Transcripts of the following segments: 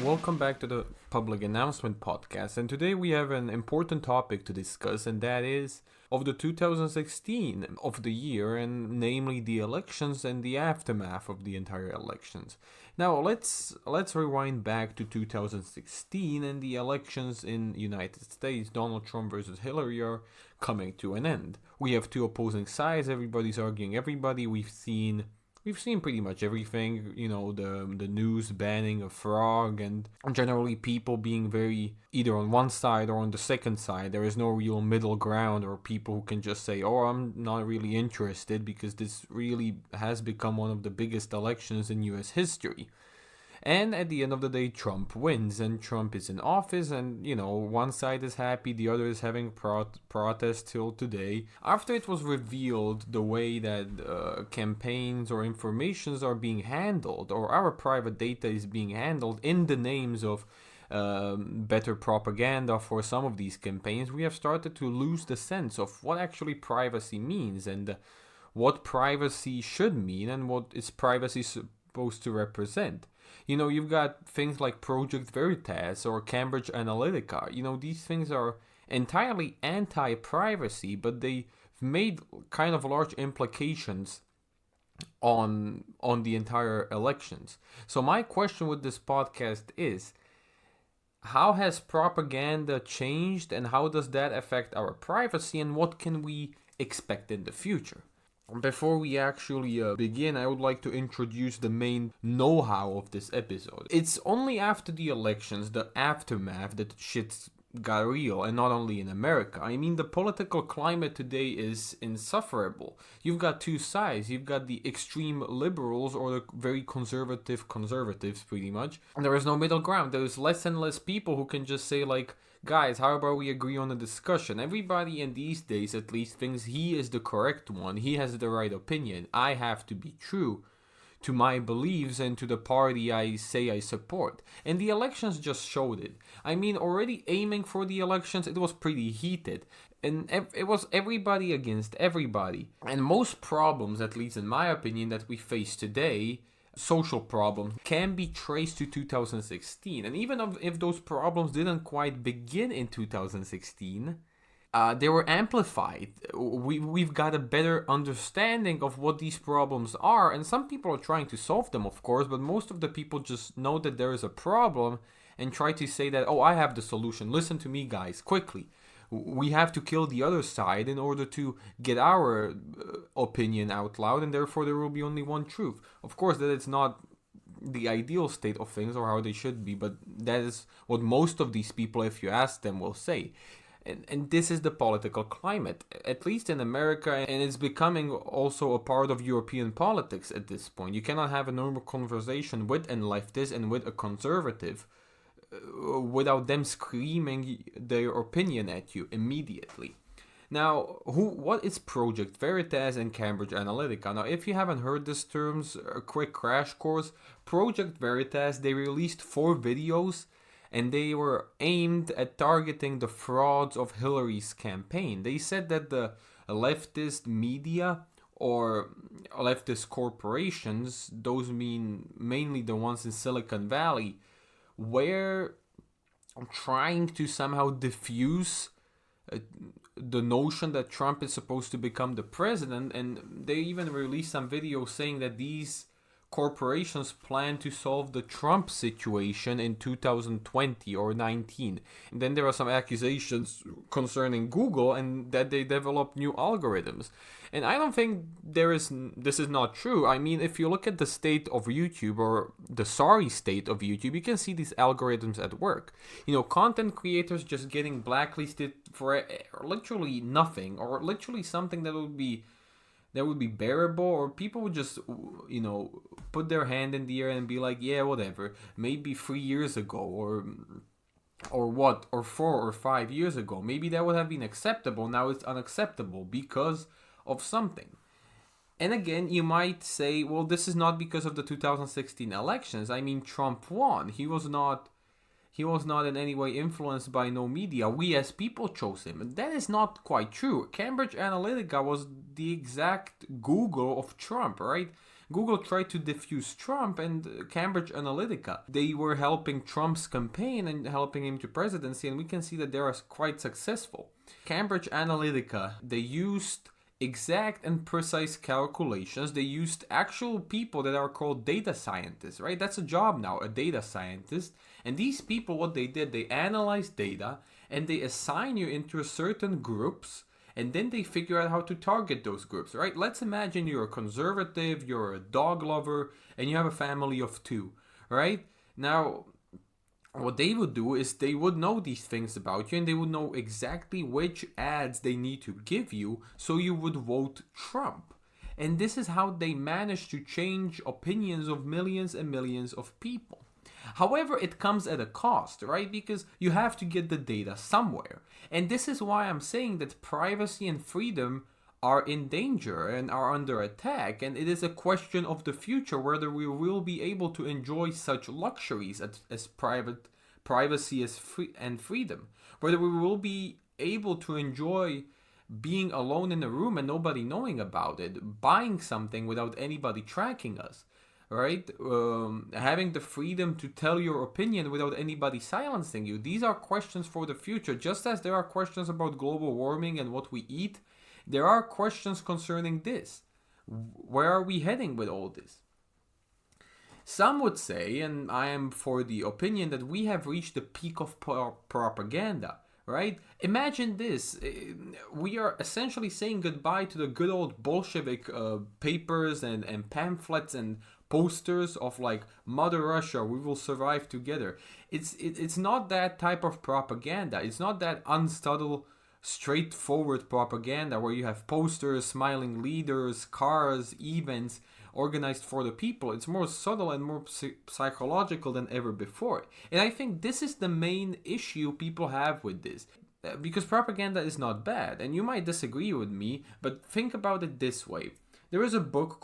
welcome back to the Public Announcement Podcast. And today we have an important topic to discuss, and that is of the 2016 of the year, and namely the elections and the aftermath of the entire elections. Now let's rewind back to 2016 and the elections in the United States. Donald Trump versus Hillary are coming to an end. We have two opposing sides. Everybody's arguing everybody. We've seen pretty much everything, the news banning a frog and generally people being very either on one side or on the second side. There is no real middle ground or people who can just say, oh, I'm not really interested, because this really has become one of the biggest elections in US history. And at the end of the day, Trump wins, and Trump is in office, and, one side is happy, the other is having protests till today. After it was revealed the way that campaigns or informations are being handled, or our private data is being handled in the names of better propaganda for some of these campaigns, we have started to lose the sense of what actually privacy means, and what privacy should mean, and what is privacy supposed to represent. You've got things like Project Veritas or Cambridge Analytica. These things are entirely anti-privacy, but they've made kind of large implications on the entire elections. So my question with this podcast is, how has propaganda changed, and how does that affect our privacy, and what can we expect in the future? Before we actually begin, I would like to introduce the main know-how of this episode. It's only after the elections, the aftermath, that shit's got real, and not only in America. I mean, the political climate today is insufferable. You've got two sides. You've got the extreme liberals or the very conservatives, pretty much. And there is no middle ground. There's less and less people who can just say, like, guys, how about we agree on a discussion? Everybody in these days, at least, thinks he is the correct one. He has the right opinion. I have to be true to my beliefs and to the party I say I support. And the elections just showed it. I mean, already aiming for the elections, it was pretty heated. And it was everybody against everybody. And most problems, at least in my opinion, that we face today, social problems, can be traced to 2016. And even if those problems didn't quite begin in 2016, they were amplified. We've got a better understanding of what these problems are, and some people are trying to solve them, of course, but most of the people just know that there is a problem and try to say that, oh, I have the solution. Listen to me, guys, quickly. We have to kill the other side in order to get our opinion out loud, and therefore there will be only one truth. Of course, that it's not the ideal state of things or how they should be, but that is what most of these people, if you ask them, will say. And this is the political climate, at least in America, and it's becoming also a part of European politics at this point. You cannot have a normal conversation with a leftist and with a conservative without them screaming their opinion at you immediately. Now, what is Project Veritas and Cambridge Analytica? Now, if you haven't heard these terms, a quick crash course. Project Veritas, they released 4 videos, and they were aimed at targeting the frauds of Hillary's campaign. They said that the leftist media or leftist corporations, those mean mainly the ones in Silicon Valley, were trying to somehow diffuse the notion that Trump is supposed to become the president, and they even released some videos saying that these corporations plan to solve the Trump situation in 2020 or 19. And then there are some accusations concerning Google and that they developed new algorithms. And I don't think this is not true. I mean, if you look at the state of YouTube, or the sorry state of YouTube, you can see these algorithms at work. Content creators just getting blacklisted for literally nothing, or literally something that would be bearable, or people would just, put their hand in the air and be like, yeah, whatever, maybe 3 years ago, or 4 or 5 years ago, maybe that would have been acceptable. Now it's unacceptable because of something. And again, you might say, well, this is not because of the 2016 elections. I mean, Trump won. He was not in any way influenced by no media. We as people chose him. And that is not quite true. Cambridge Analytica was the exact Google of Trump, right? Google tried to defuse Trump, and Cambridge Analytica, they were helping Trump's campaign and helping him to presidency, and we can see that they are quite successful. Cambridge Analytica, they used exact and precise calculations. They used actual people that are called data scientists, right? That's a job now, a data scientist. And these people, what they did, they analyze data and they assign you into certain groups, and then they figure out how to target those groups, right? Let's imagine you're a conservative, you're a dog lover, and you have a family of 2, right? Now, what they would do is they would know these things about you, and they would know exactly which ads they need to give you so you would vote Trump. And this is how they managed to change opinions of millions and millions of people. However, it comes at a cost, right? Because you have to get the data somewhere. And this is why I'm saying that privacy and freedom are in danger and are under attack. And it is a question of the future whether we will be able to enjoy such luxuries as privacy and freedom. Whether we will be able to enjoy being alone in a room and nobody knowing about it, buying something without anybody tracking us, right? Having the freedom to tell your opinion without anybody silencing you. These are questions for the future. Just as there are questions about global warming and what we eat, there are questions concerning this. Where are we heading with all this? Some would say, and I am for the opinion, that we have reached the peak of propaganda, right? Imagine this. We are essentially saying goodbye to the good old Bolshevik papers and pamphlets and posters of like Mother Russia, we will survive together. It's not that type of propaganda. It's not that unsubtle, straightforward propaganda where you have posters, smiling leaders, cars, events organized for the people. It's more subtle and more psychological than ever before. And I think this is the main issue people have with this. Because propaganda is not bad, and you might disagree with me, but think about it this way. There is a book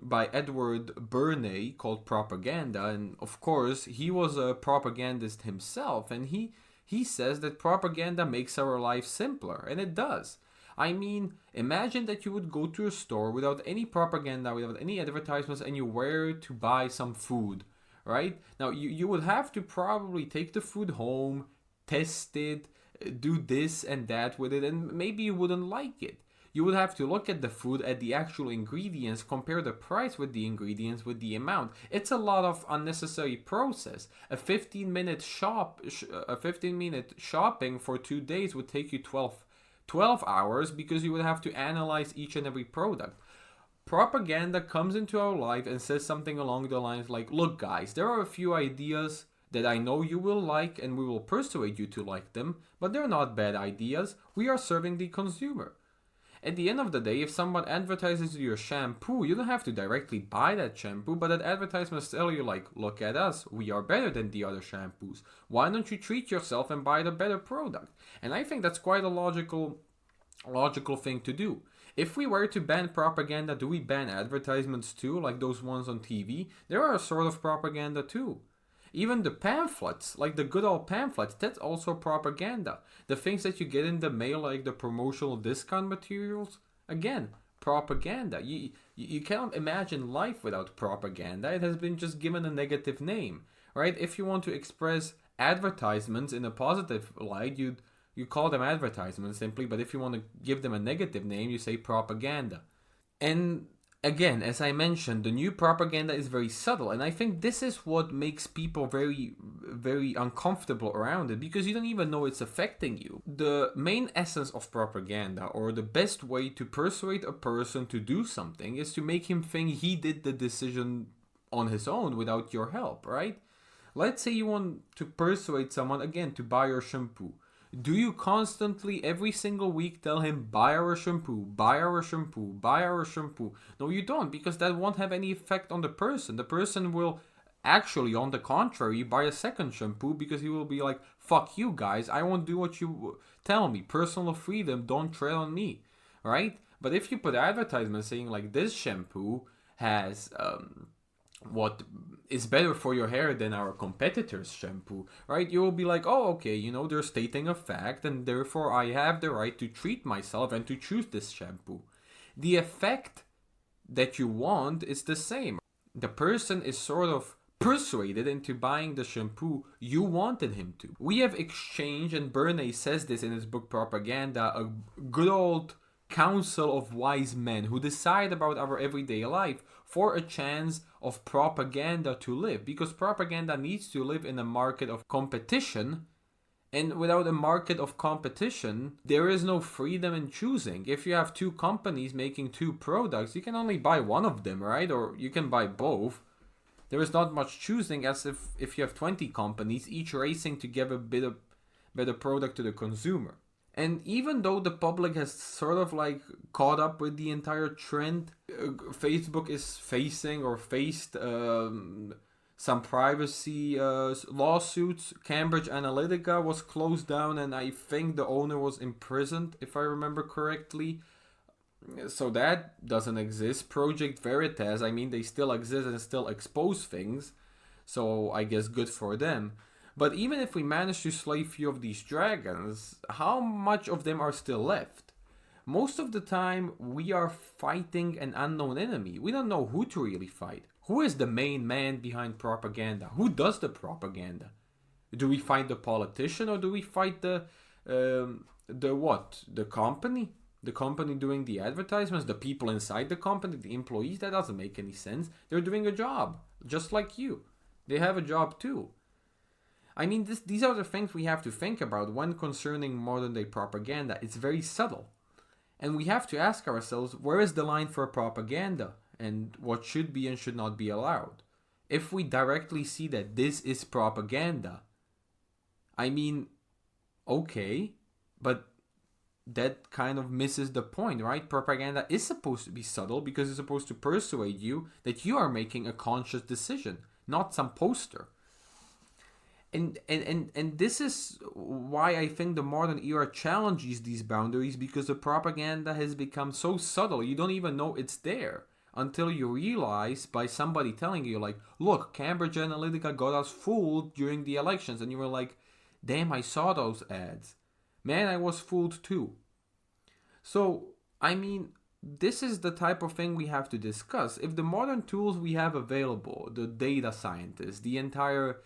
by Edward Burney called Propaganda, and of course he was a propagandist himself, and he says that propaganda makes our life simpler, and it does. I mean, imagine that you would go to a store without any propaganda, without any advertisements, and you were to buy some food, right? Now, you would have to probably take the food home, test it, do this and that with it, and maybe you wouldn't like it. You would have to look at the food, at the actual ingredients, compare the price with the ingredients, with the amount. It's a lot of unnecessary process. A 15-minute shopping for 2 days would take you 12 hours because you would have to analyze each and every product. Propaganda comes into our life and says something along the lines like, look guys, there are a few ideas that I know you will like and we will persuade you to like them, but they're not bad ideas. We are serving the consumer. At the end of the day, if someone advertises your shampoo, you don't have to directly buy that shampoo, but that advertisement tell you like, look at us, we are better than the other shampoos. Why don't you treat yourself and buy the better product? And I think that's quite a logical thing to do. If we were to ban propaganda, do we ban advertisements too, like those ones on TV? There are a sort of propaganda too. Even the pamphlets, like the good old pamphlets, that's also propaganda. The things that you get in the mail, like the promotional discount materials, again, propaganda. You cannot imagine life without propaganda. It has been just given a negative name, right? If you want to express advertisements in a positive light, you call them advertisements simply, but if you want to give them a negative name, you say propaganda. And again, as I mentioned, the new propaganda is very subtle, and I think this is what makes people very, very uncomfortable around it, because you don't even know it's affecting you. The main essence of propaganda, or the best way to persuade a person to do something, is to make him think he did the decision on his own without your help, right? Let's say you want to persuade someone, again, to buy your shampoo. Do you constantly, every single week, tell him, buy our shampoo, buy our shampoo, buy our shampoo? No, you don't, because that won't have any effect on the person. The person will actually, on the contrary, buy a second shampoo because he will be like, fuck you guys, I won't do what you tell me. Personal freedom, don't tread on me, right? But if you put advertisements saying like, this shampoo has what is better for your hair than our competitor's shampoo, right? You will be like, oh, okay, they're stating a fact, and therefore I have the right to treat myself and to choose this shampoo. The effect that you want is the same. The person is sort of persuaded into buying the shampoo you wanted him to. We have exchanged, and Bernays says this in his book Propaganda, a good old council of wise men who decide about our everyday life for a chance of propaganda to live, because propaganda needs to live in a market of competition. And without a market of competition, there is no freedom in choosing. If you have two companies making two products, you can only buy one of them, right? Or you can buy both. There is not much choosing, as if you have 20 companies, each racing to give a better product to the consumer. And even though the public has sort of like caught up with the entire trend, Facebook is facing or faced some privacy lawsuits. Cambridge Analytica was closed down, and I think the owner was imprisoned, if I remember correctly. So that doesn't exist. Project Veritas, I mean, they still exist and still expose things. So I guess good for them. But even if we manage to slay few of these dragons, how much of them are still left? Most of the time, we are fighting an unknown enemy. We don't know who to really fight. Who is the main man behind propaganda? Who does the propaganda? Do we fight the politician, or do we fight the what? The company? The company doing the advertisements? The people inside the company? The employees? That doesn't make any sense. They're doing a job, just like you. They have a job too. I mean, these are the things we have to think about when concerning modern day propaganda. It's very subtle. And we have to ask ourselves, where is the line for propaganda? And what should be and should not be allowed? If we directly see that this is propaganda, I mean, okay, but that kind of misses the point, right? Propaganda is supposed to be subtle because it's supposed to persuade you that you are making a conscious decision, not some poster. And this is why I think the modern era challenges these boundaries, because the propaganda has become so subtle, you don't even know it's there until you realize by somebody telling you, like, look, Cambridge Analytica got us fooled during the elections. And you were like, damn, I saw those ads. Man, I was fooled too. So, I mean, this is the type of thing we have to discuss. If the modern tools we have available, the data scientists, the entire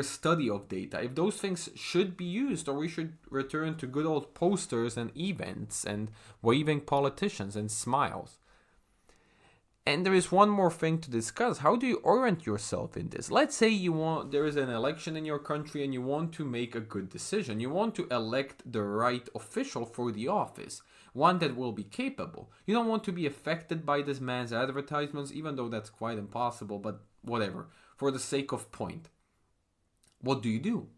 study of data, if those things should be used, or we should return to good old posters and events and waving politicians and smiles. And there is one more thing to discuss. How do you orient yourself in this? Let's say there is an election in your country and you want to make a good decision. You want to elect the right official for the office, one that will be capable. You don't want to be affected by this man's advertisements, even though that's quite impossible, but whatever, for the sake of point. What do you do?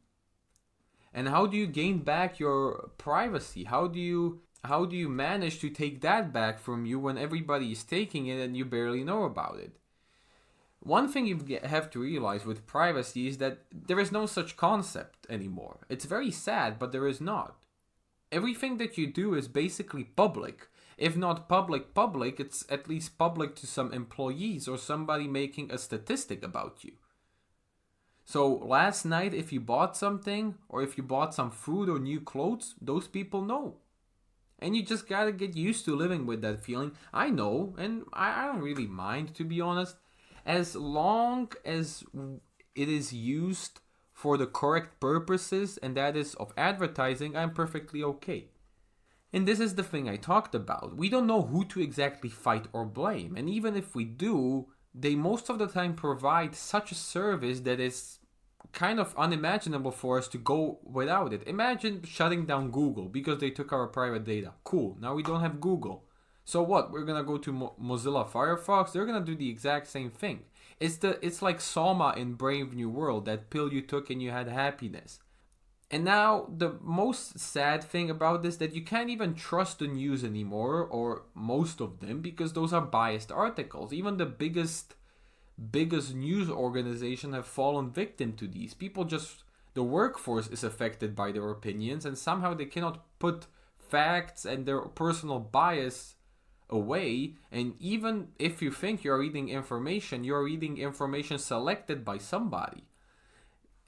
And how do you gain back your privacy? How do you manage to take that back from you when everybody is taking it and you barely know about it? One thing you have to realize with privacy is that there is no such concept anymore. It's very sad, but there is not. Everything that you do is basically public. If not public, it's at least public to some employees or somebody making a statistic about you. So last night, if you bought something, or if you bought some food or new clothes, those people know. And you just gotta get used to living with that feeling. I know, and I don't really mind, to be honest. As long as it is used for the correct purposes, and that is of advertising, I'm perfectly okay. And this is the thing I talked about. We don't know who to exactly fight or blame. And even if we do, they most of the time provide such a service that is kind of unimaginable for us to go without it. Imagine shutting down Google because they took our private data. Cool, now we don't have Google. So what? We're gonna go to Mozilla Firefox? They're gonna do the exact same thing. It's like Soma in Brave New World, that pill you took and you had happiness. And now the most sad thing about this, that you can't even trust the news anymore, or most of them, because those are biased articles. Even the biggest news organization have fallen victim to these. People the workforce is affected by their opinions, and somehow they cannot put facts and their personal bias away. And even if you think you're reading information selected by somebody.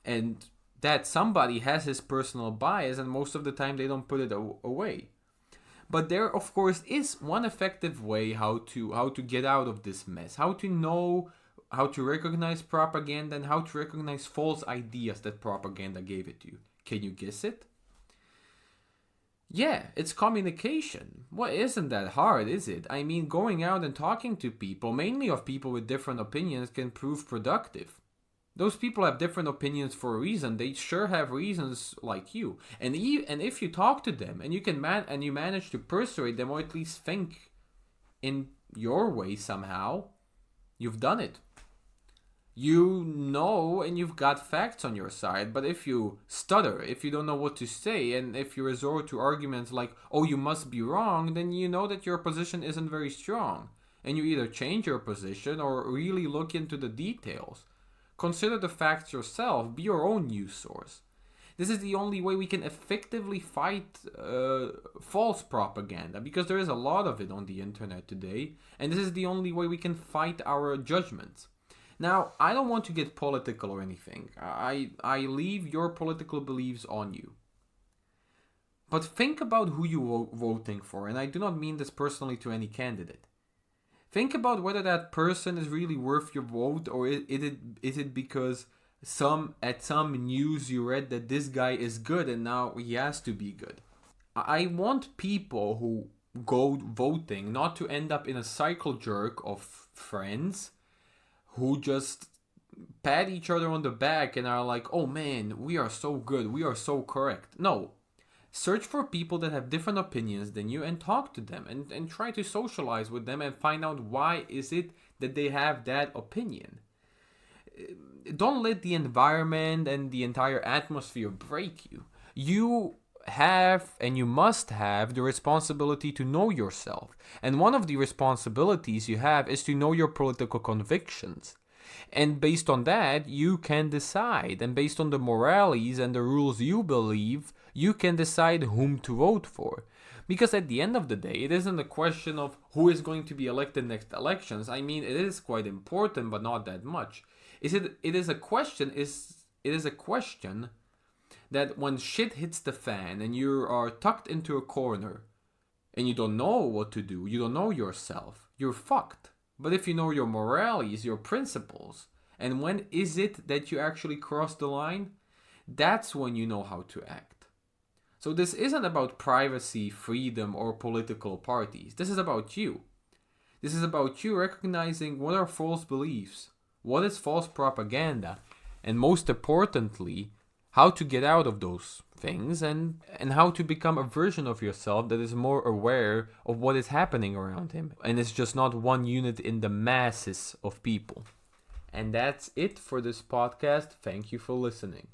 And that somebody has his personal bias, and most of the time they don't put it away. But there, of course, is one effective way how to get out of this mess, how to know how to recognize propaganda and how to recognize false ideas that propaganda gave it to you. Can you guess it? Yeah, it's communication. Well, isn't that hard, is it? I mean, going out and talking to people, mainly of people with different opinions, can prove productive. Those people have different opinions for a reason. They sure have reasons like you. And if you talk to them and you manage to persuade them or at least think in your way somehow, you've done it. You know and you've got facts on your side, but if you stutter, if you don't know what to say, and if you resort to arguments like, oh, you must be wrong, then you know that your position isn't very strong. And you either change your position or really look into the details. Consider the facts yourself, be your own news source. This is the only way we can effectively fight false propaganda, because there is a lot of it on the internet today, and this is the only way we can fight our judgments. Now, I don't want to get political or anything. I leave your political beliefs on you. But think about who you're voting for, and I do not mean this personally to any candidate. Think about whether that person is really worth your vote, or is it because at some news you read that this guy is good and now he has to be good. I want people who go voting not to end up in a cycle jerk of friends who just pat each other on the back and are like, oh man, we are so good, we are so correct. No. Search for people that have different opinions than you and talk to them and try to socialize with them and find out why is it that they have that opinion. Don't let the environment and the entire atmosphere break you. You have and you must have the responsibility to know yourself. And one of the responsibilities you have is to know your political convictions. And based on that, you can decide. And based on the moralities and the rules you believe, you can decide whom to vote for. Because at the end of the day, it isn't a question of who is going to be elected next elections. I mean, it is quite important, but not that much. It is a question that when shit hits the fan and you are tucked into a corner and you don't know what to do, you don't know yourself, you're fucked. But if you know your moralities, your principles, and when is it that you actually cross the line, that's when you know how to act. So this isn't about privacy, freedom, or political parties. This is about you. This is about you recognizing what are false beliefs, what is false propaganda, and most importantly, how to get out of those things and how to become a version of yourself that is more aware of what is happening around him and is just not one unit in the masses of people. And that's it for this podcast. Thank you for listening.